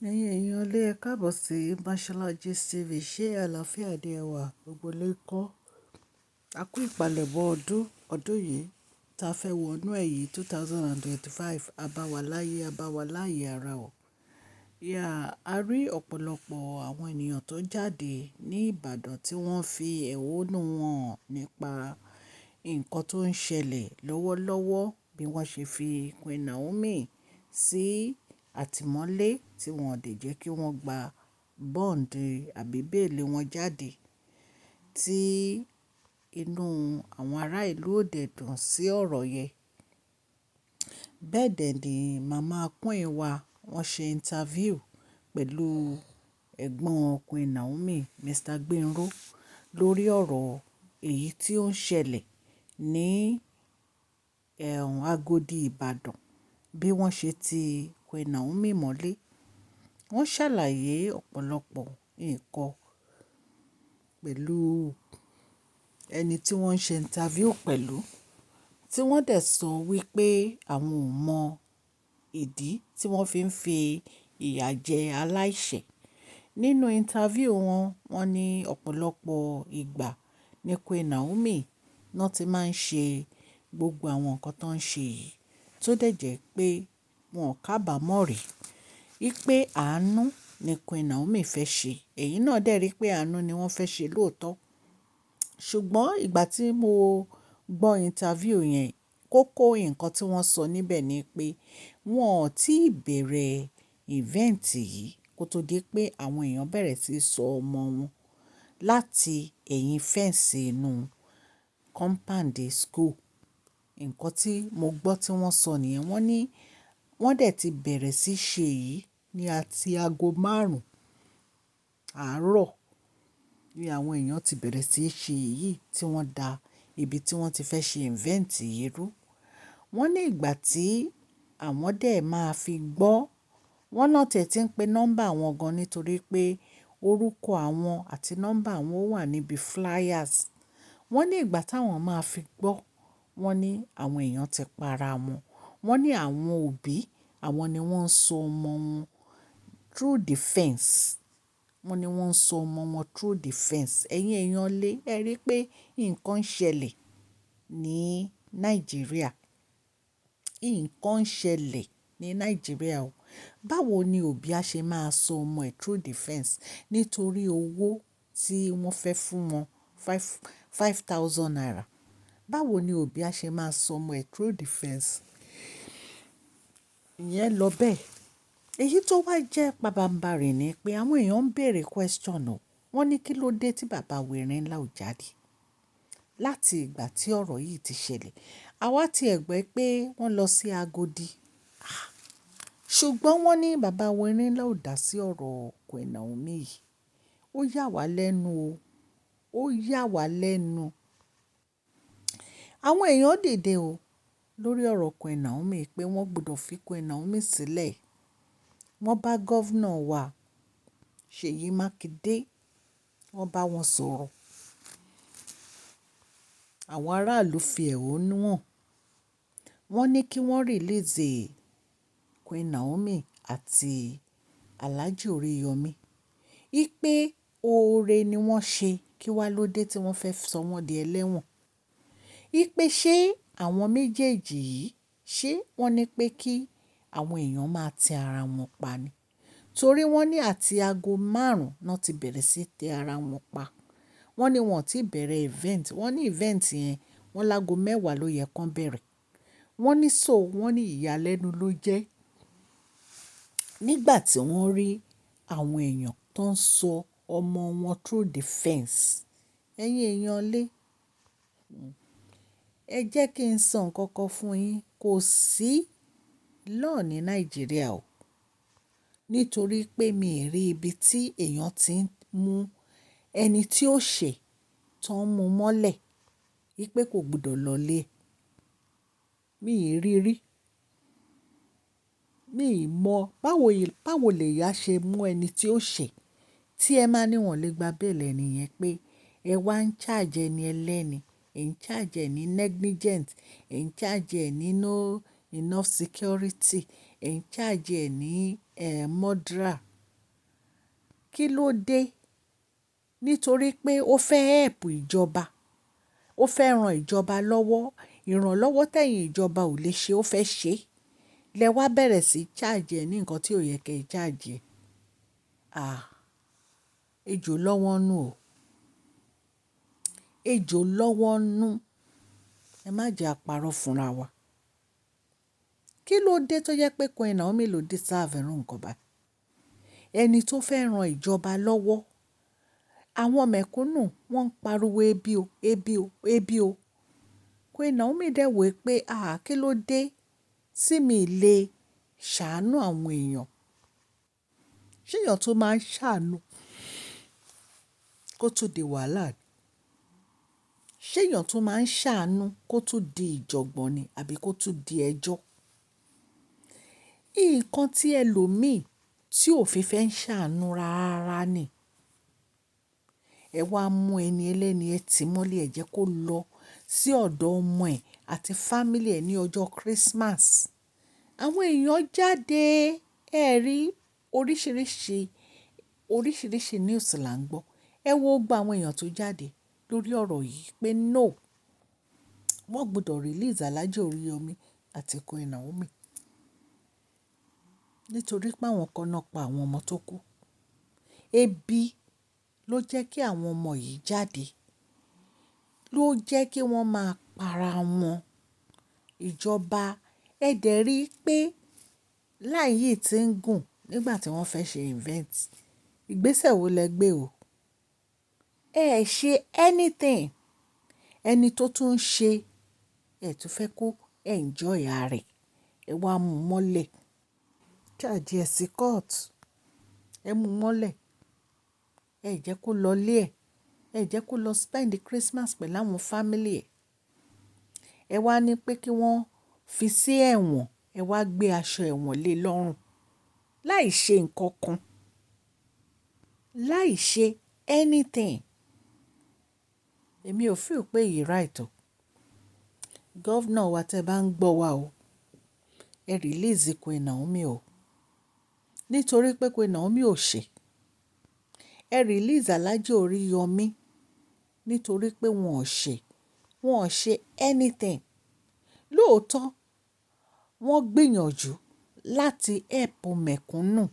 Ẹ̀yin èèyàn ilé ẹ káàbọ̀ sí Mashola Gist TV. Ṣé àlàáfíà ni ẹ wà? Gbogbo lè kọ́. A kú ìpalẹ̀mọ́ ọdún yìí tá a fẹ́ wọnú ẹ̀ yìí 2025. Abáwaláyé abáwaláyé ara o. A rí ọ̀pọ̀lọpọ̀ àwọn ènìyàn tó jáde ní Ìbàdàn tí wọ́n fi ẹ̀hónú wọn hàn nípa nǹkan tó ń ṣẹlẹ̀ lọ́wọ́lọ́wọ́ bí wọ́n ṣe fi Queen Naomi sí àtìmọ́lé tí wọ́n ò dẹ̀ jẹ́ kí wọ́n gba bọ́ǹdì àbí bẹ́ẹ̀lì wọn jáde, tí inú àwọn ará ìlú ò dẹ̀ dùn sí ọ̀rọ̀ yẹn. Bẹ́ẹ̀ dẹ̀ ni màmá Queen wa wọ́n ṣe interview pẹ̀lú ẹ̀gbọ́n Queen Naomi, Mr. Gbenro, lórí ọ̀rọ̀ èyí tí ó ń ṣẹlẹ̀ ní Agodi Ìbàdàn bí wọ́n ṣe ti Queen Naomi mọ́lé. Wọ́n ṣàlàyé ọ̀pọ̀lọpọ̀ nǹkan pẹ̀lú ẹni tí wọ́n ń ṣe interview pẹ̀lú, tí wọ́n dẹ̀ sọ wípé àwọn ò mọ ìdí tí wọ́n fi ń fi ìyà jẹ aláìṣẹ̀. Nínú interview wọn, wọ́n ní ọ̀pọ̀lọpọ̀ ìgbà ní Queen Naomi náà ti máa ń ṣe gbogbo àwọn nǹkan tó ń ṣe yìí, tó dẹ̀ jẹ́ pé wọn ò kábàámọ̀ rí. Wípé àánú ni Queen Naomi fẹ́ ṣe. Ẹ̀yin náà dẹ̀ rí pé àánú ni wọ́n fẹ́ ṣe lóòótọ́. Ṣùgbọ́n ìgbà tí mo gbọ́ interview yẹn, kókó nǹkan tí wọ́n sọ níbẹ̀ ni pé wọn ò tí ì bẹ̀rẹ̀ event yìí kó tó di pé àwọn èèyàn bẹ̀rẹ̀ sí í sọ ọmọ wọn láti ẹ̀yìn fẹ́ǹsì inú compound school. Nǹkan tí mo gbọ́ tí wọ́n sọ nìyẹn. Wọ́n ní wọ́n dẹ̀ ti bẹ̀rẹ̀ sí í ṣe èyí ní àti aago 5 àárọ̀ ni àwọn èèyàn ti bẹ̀rẹ̀ sí í ṣe èyí tí wọ́n da ibi tí wọ́n ti fẹ́ ṣe event yìí rú. Wọ́n ní ìgbà tí àwọn dẹ̀ máa fi gbọ́, wọ́n náà tẹ̀ tí ń pe nọ́mbà àwọn gan nítorí pé orúkọ àwọn àti nọ́mbà àwọn wà níbi flyers. Wọ́n ní ìgbà táwọn máa fi gbọ́, wọ́n ní àwọn èèyàn ti para wọn. Wọ́n ní àwọn òbí, àwọn ni wọ́n ń so ọmọ wọn through the fence. Wọ́n ní wọ́n ń so ọmọ wọn through the fence. Ẹ̀yin èèyàn lé, ẹ rí pé nǹkan ń ṣẹlẹ̀ ní Nàìjíríà. Nǹkan ń ṣẹlẹ̀ ní Nàìjíríà o. Báwo ni òbí á ṣe máa so ọmọ ẹ̀ through the fence nítorí owó tí wọ́n fẹ́ fún wọn, 5,000 naira. Báwo ni òbí á ṣe máa so ọmọ ẹ̀ through the fence? Ìyẹn lọ bẹ́ẹ̀. Èyí tó wá jẹ́ pabambarì ni pé àwọn èèyàn ń bèèrè question o. Wọ́n ní kí ló dé tí bàbá wẹ̀rẹ̀ ńlá ò jáde láti ìgbà tí ọ̀rọ̀ yìí ti ṣẹlẹ̀. Àwa ti ẹ̀ gbọ́ pé wọ́n lọ sí Agodi. Ṣùgbọ́n wọ́n ní bàbá wẹ̀rẹ̀ ńlá ò dá sí ọ̀rọ̀ Queen Naomi yìí. Ó yà wá lẹ́nu o. Ó yà wá lẹ́nu. Àwọn èèyàn dìde o lórí ọ̀rọ̀ Queen Naomi pé wọ́n gbọdọ̀ fi Queen Naomi sílẹ̀. Wọ́n bá gọ́vnà wa Ṣèyí Mákindé, wọ́n bá wọn sọ̀rọ̀. Àwọn aráàlú fi ẹ̀hónú hàn. Wọ́n ní kí wọ́n release Queen Naomi àti Alhaji Oriyomi. Wípé oore ni wọ́n ṣe, kí wá ló dé tí wọ́n fẹ́ sọ wọ́n di ẹlẹ́wọ̀n. Wípé ṣé àwọn méjèèjì yìí, ṣé wọ́n ní pé kí àwọn èèyàn máa tẹ ara wọn pa ni? Torí wọ́n ní àti aago 5 náà ti bẹ̀rẹ̀ sí tẹ ara wọn pa. Wọ́n ní wọn ò tí bẹ̀rẹ̀ event. Wọ́n ní event yẹn, wọ́n lágo 10 ló yẹ kán bẹ̀rẹ̀. Wọ́n ní wọ́n ní ìyàlẹ́nu ló jẹ́ nígbà tí wọ́n rí àwọn èèyàn tó ń sọ ọmọ wọn through the fence. Ẹ̀yin èèyàn lé, ẹ jẹ́ kí n sọ nǹkan kan fún yín. Kò sí law ní Nàìjíríà o. Nítorí pé mi ì rí ibi tí èèyàn ti ń mú ẹni tí ó ṣẹ̀ tó ń mú mọ́lẹ̀ wípé kò gbọdọ̀ lọlé. Mi ì rí rí. Mi ì mọ̀ báwo lè yá ṣe mú ẹni tí ó ṣẹ̀ tí ẹ máa ní wọ́n lè gba bail ẹni yẹn pé ẹ wá ń charge ẹni ẹlẹ́ni, ẹ̀ ń charge ẹ ní negligent, ẹ̀ ń charge ẹ ní no enough security, ẹ̀ ń charge ẹ ní murderer. Kí ló dé? Nítorí pé ó fẹ́ help ìjọba, ó fẹ́ ran ìjọba lọ́wọ́. Ìrànlọ́wọ́ tẹ̀yin ìjọba ò lè ṣe ó fẹ́ ṣe. Lẹ wá bẹ̀rẹ̀ sí charge ẹ ní nǹkan tí ò yẹ kẹ́ ẹ charge ẹ. Ejò lọ́wọ́ nù o. Ejò lọ́wọ́ nù. Ẹ má jẹ́ àparọ́ fúnra wa. Kí ló dé tó jẹ́ pé Queen Naomi ló deserve irú nǹkan báyìí? Ẹni tó fẹ́ ran ìjọba lọ́wọ́. Àwọn mẹ̀kúnnù wọ́n ń pariwo ebi o, ebi o, ebi o. Queen Naomi dẹ̀ wò pé kí ló dé tí mi lè ṣàánú àwọn èèyàn. Ṣé èèyàn tó máa ń ṣàánú kó tún di wàhálà ni? Ṣé èèyàn tó máa ń ṣàánú kó tún di ìjọ̀gbọ̀n ni àbí kó tún di ẹjọ́? Nǹkan tí ẹlòmíì tí ò fi fẹ́ ń ṣàánú rárá ni. Ẹ wá mú ẹni ẹlẹ́ni ẹ tì mọ́lé ẹ jẹ́ kó lọ sí ọ̀dọ̀ ọmọ ẹ̀ àti family ẹ̀ ní ọjọ́ Christmas. Àwọn èèyàn jáde, ẹ rí oríṣiríṣi news là ń gbọ́. Ẹ wo gba àwọn èèyàn tó jáde lórí ọ̀rọ̀ yìí pé no, wọ́n gbọdọ̀ release Alhaji Oriyomi àti Queen Naomi. Nítorí pé àwọn kan náà pa àwọn ọmọ tó kú. Ebi ló jẹ́ kí àwọn ọmọ yìí jáde. Ló jẹ́ kí wọ́n máa para wọn. Ìjọba ẹ dẹ̀ rí pé line yìí tí ń gùn nígbà tí wọ́n fẹ́ ṣe event. Ìgbésẹ̀ wo lẹ gbé o? Ẹ ṣe anything. Ẹni tó tún ń ṣe, ẹ tún fẹ́ kó enjoy ara rẹ̀. Ẹ wá mú mọ́lẹ̀. Charge ẹ sí court. Ẹ mú mọ́lẹ̀. Ẹ jẹ́ kó lọ lé ẹ̀. Ẹ jẹ́ kó lọ spend Christmas pẹ̀lú àwọn family ẹ̀. Ẹ wá ní pé kí wọ́n fi sí ẹ̀wọ̀n. Ẹ wá gbé aṣọ ẹ̀wọ̀n lé lọ́rùn. Láì ṣe nǹkan kan. Láì ṣe anything. Èmi ò feel pé èyí right o. Governor wa tẹ́ bá ń gbọ́ wa o. Ẹ release Queen Naomi o. Nítorí pé Queen Naomi ò ṣe. Ẹ release Alhaji Oriyomi. Nítorí pé wọn ò ṣe. Wọn ò ṣe anything. Lóòótọ́, wọ́n gbìyànjú láti help mẹ̀kúnnù.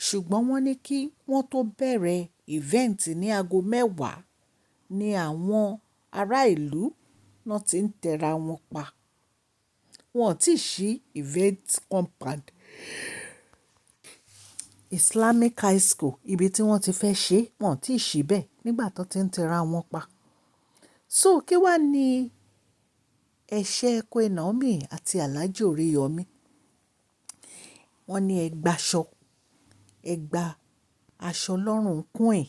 Ṣùgbọ́n wọ́n ní kí wọ́n tó bẹ̀rẹ̀ event ní ago 10 ni àwọn ará ìlú náà ti ń tẹra wọn pa. Wọn ò tí ì ṣí event compound Islamic High School ibi tí wọ́n ti fẹ́ ṣe, wọn ò tí ì ṣí bẹ́ẹ̀ nígbà tó ti ń tẹra wọn pa. So kí wá ní ẹ̀ṣẹ̀ Queen Naomi àti Alhaji Oriyomi? Wọ́n ní ẹ gbaṣọ, ẹ gba aṣọ lọ́rùn kún ẹ̀,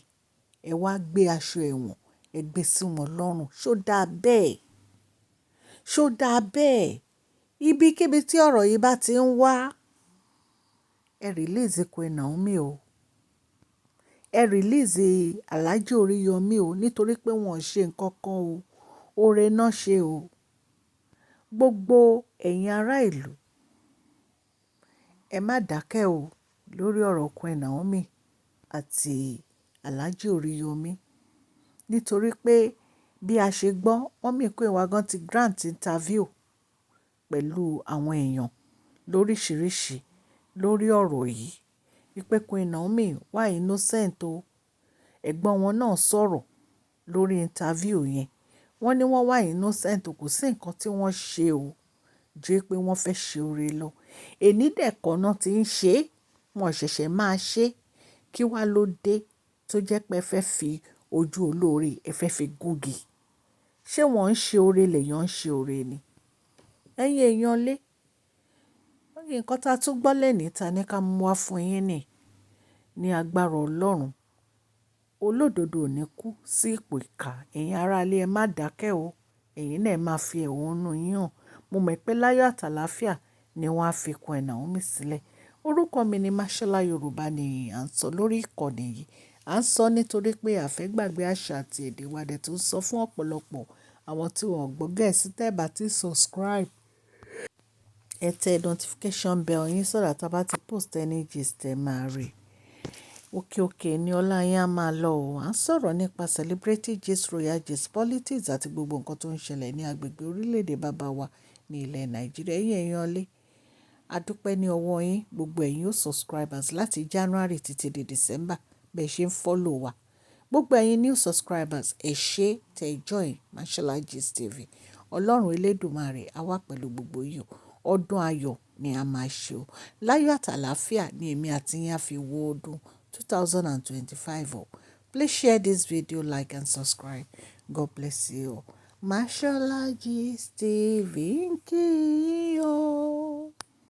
ẹ wá gbé aṣọ ẹ̀wọ̀n, ẹ gbé sí wọn lọ́rùn. Ṣó dáa bẹ́ẹ̀? Ṣó dáa bẹ́ẹ̀? Ibikíbi tí ọ̀rọ̀ yìí bá ti ń wá, ẹ release Queen Naomi o. Ẹ release Alhaji Oriyomi o nítorí pé wọn ò ṣe nǹkan kan o. Oore náà ṣe o. Gbogbo ẹ̀yin ará ìlú, ẹ má dákẹ́ o lórí ọ̀rọ̀ Queen Naomi àti Alhaji Oriyomi. Nítorí pé bí a ṣe gbọ́, wọ́n mì pé wa gan ti grant interview pẹ̀lú àwọn èèyàn lóríṣiríṣi lórí ọ̀rọ̀ yìí. Wípé Queen Naomi wà innocent o. Ẹ̀gbọ́n wọn náà sọ̀rọ̀ lórí interview yẹn. Wọ́n ní wọ́n wà innocent o, kò sí nǹkan tí wọ́n ṣe o. Jẹ́ pé wọ́n fẹ́ ṣe oore lọ. Èní dẹ̀kọ́ náà ti ń ṣe, wọn ṣẹ̀ṣẹ̀ máa ṣe. Kí wá ló dé tó jẹ́ pé ẹ fẹ́ fi ojú olóore, ẹ fẹ́ fi gúngi? Ṣé wọ́n ń ṣe oore lèyàn ń ṣe oore ni? Ẹ̀yin èèyàn lé. Nǹkan tá a tún gbọ́ lẹ́nìí ta ní ká mú wá fún yín ní agbára Ọlọ́run. Olódodo ò ní kú sí ipò ìkà. Ẹ̀yin ará ilé ẹ má dákẹ́ o. Ẹ̀yin náà ẹ máa fi ẹ̀hónú yín hàn. Mo mọ̀ pé láyọ̀ àtàlàáfíà ni wọ́n á fi Queen Naomi sílẹ̀. Orúkọ mi ni Mashola Yorùbá ni à ń sọ lórí ìkànnì yìí. À ń sọ nítorí pé a fẹ́ gbàgbé àṣà àti èdè wa dẹ̀ tó ń sọ fún ọ̀pọ̀lọpọ̀ àwọn tí wọ́n gbọ́ Gẹ̀ẹ́sì tẹ́ bá ti subscribe. ẹ tẹ notification bell yín so that tá bá ti post any gist ẹ máa rí. Òkè òkè ni ọlá yín á máa lọ o. À ń sọ̀rọ̀ nípa celebrity gist, royal gist, politics àti gbogbo nǹkan tó ń ṣẹlẹ̀ ní agbègbè orílẹ̀-èdè bàbá wa ní ilẹ̀ Nàìjíríà. Ẹ̀yin èèyàn lé, a dúpẹ́ ní ọwọ́ yín gbogbo ẹ̀yin ó subscribers láti January títí di December bẹ́ẹ̀ ṣe ń follow wa. Gbogbo ẹ̀yin new subscribers ẹ ṣé tẹ join Mashola Gist TV. Ọlọ́run Elédùmarè á wà pẹ̀lú gbogbo yín o. Ọdún ayọ̀ ni a máa ṣe o. Láyọ̀ àtàlàáfíà ni èmi àti yín á fi wo ọdún 2025 o. Please share this video, like and subscribe. God bless you. Mashola Gist TV ń kí yín o.